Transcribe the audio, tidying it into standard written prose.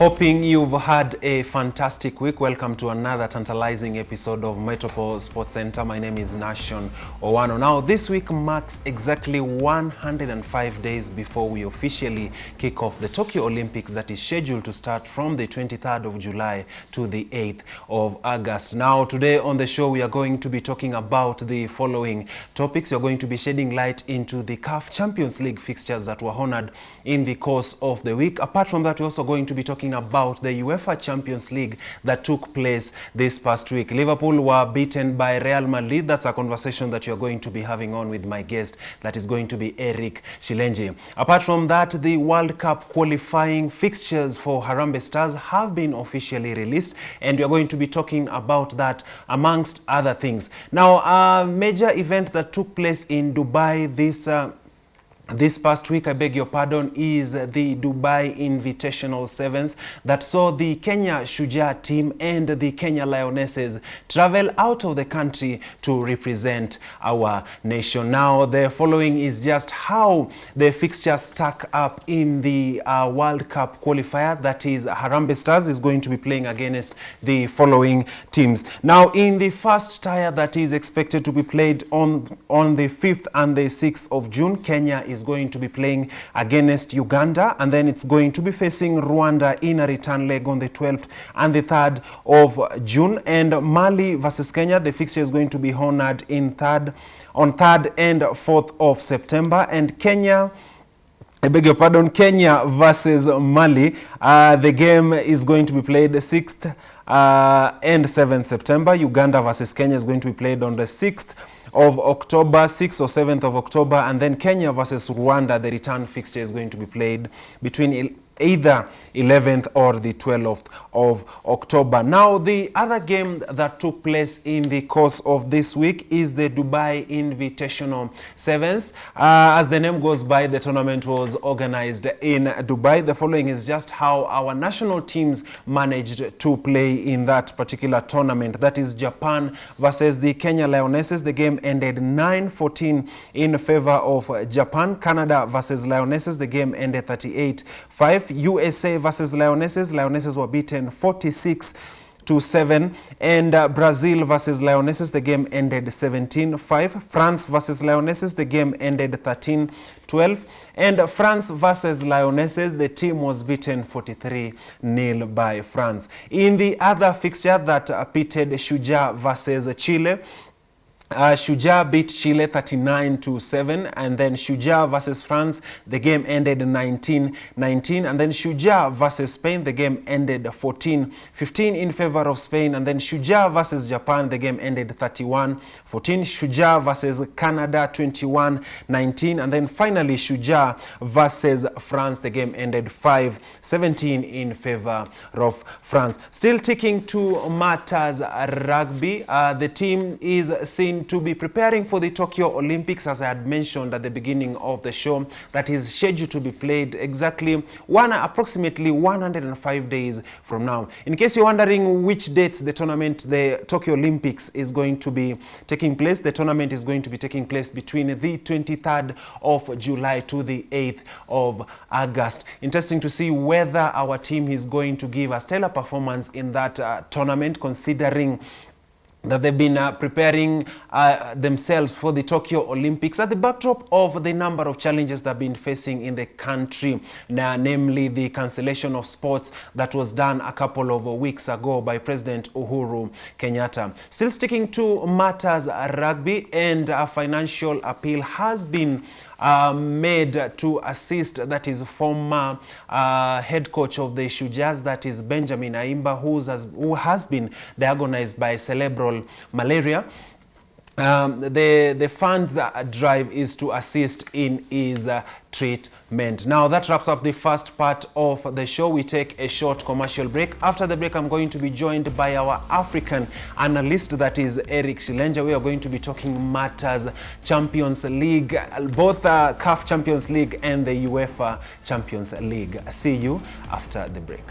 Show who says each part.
Speaker 1: Hoping you've had a fantastic week. Welcome to another tantalizing episode of Metropole Sports Center. My name is Nation Owano. Now, this week marks exactly 105 days before we officially kick off the Tokyo Olympics that is scheduled to start from the 23rd of July to the 8th of August. Now, today on the show, we are going to be talking about the following topics. We are going to be shedding light into the CAF Champions League fixtures that were honored in the course of the week. Apart from that, we're also going to be talking about the UEFA Champions League that took place this past week. Liverpool were beaten by Real Madrid. That's a conversation that you're going to be having on with my guest. That is going to be Eric Shilenji. Apart from that, the World Cup qualifying fixtures for Harambee Stars have been officially released, and we're going to be talking about that amongst other things. Now, a major event that took place in Dubai this past week, I beg your pardon, is the Dubai Invitational Sevens that saw the Kenya Shujaa team and the Kenya Lionesses travel out of the country to represent our nation. Now, the following is just how the fixtures stack up in the World Cup qualifier. That is, Harambee Stars is going to be playing against the following teams. Now, in the first tier that is expected to be played on the 5th and the 6th of June, Kenya is going to be playing against Uganda, and then it's going to be facing Rwanda in a return leg on the 12th and the 3rd of June. And Mali versus Kenya, the fixture is going to be honored on 3rd and 4th of September. And Kenya versus Mali, the game is going to be played the 6th and 7th September. Uganda versus Kenya is going to be played on the 6th of October, 6th or 7th of October, and then Kenya versus Rwanda, the return fixture is going to be played between either 11th or the 12th of October. Now, the other game that took place in the course of this week is the Dubai Invitational Sevens. As the name goes by, the tournament was organized in Dubai. The following is just how our national teams managed to play in that particular tournament. That is Japan versus the Kenya Lionesses. The game ended 9-14 in favor of Japan. Canada versus Lionesses. The game ended 38-5. USA versus Lionesses. Lionesses were beaten 46-7. And Brazil versus Lionesses, the game ended 17-5. France versus Lionesses, the game ended 13-12. And France versus Lionesses, the team was beaten 43-0 by France. In the other fixture that pitted Shujaa versus Chile, Shujaa beat Chile 39-7, and then Shujaa versus France, the game ended 19-19, and then Shujaa versus Spain, the game ended 14-15 in favor of Spain, and then Shujaa versus Japan, the game ended 31-14, Shujaa versus Canada 21-19, and then finally Shujaa versus France, the game ended 5-17 in favor of France. Still ticking to matters rugby, the team is seen to be preparing for the Tokyo Olympics, as I had mentioned at the beginning of the show, that is scheduled to be played exactly approximately 105 days from now. In case you're wondering which dates the Tokyo Olympics is going to be taking place, the tournament is going to be taking place between the 23rd of July to the 8th of August. Interesting to see whether our team is going to give a stellar performance in that tournament, considering that they've been preparing themselves for the Tokyo Olympics at the backdrop of the number of challenges that have been facing in the country, namely the cancellation of sports that was done a couple of weeks ago by President Uhuru Kenyatta. Still sticking to matters rugby, and a financial appeal has been made to assist, that is former head coach of the Shujaas, that is Benjamin Aimba, who has been diagnosed by cerebral malaria. The funds drive is to assist in his treatment. Now, that wraps up the first part of the show. We take a short commercial break. After the break, I'm going to be joined by our African analyst, that is Eric Shilenji. We are going to be talking matters Champions League, both CAF Champions League and the UEFA Champions League. See you after the break.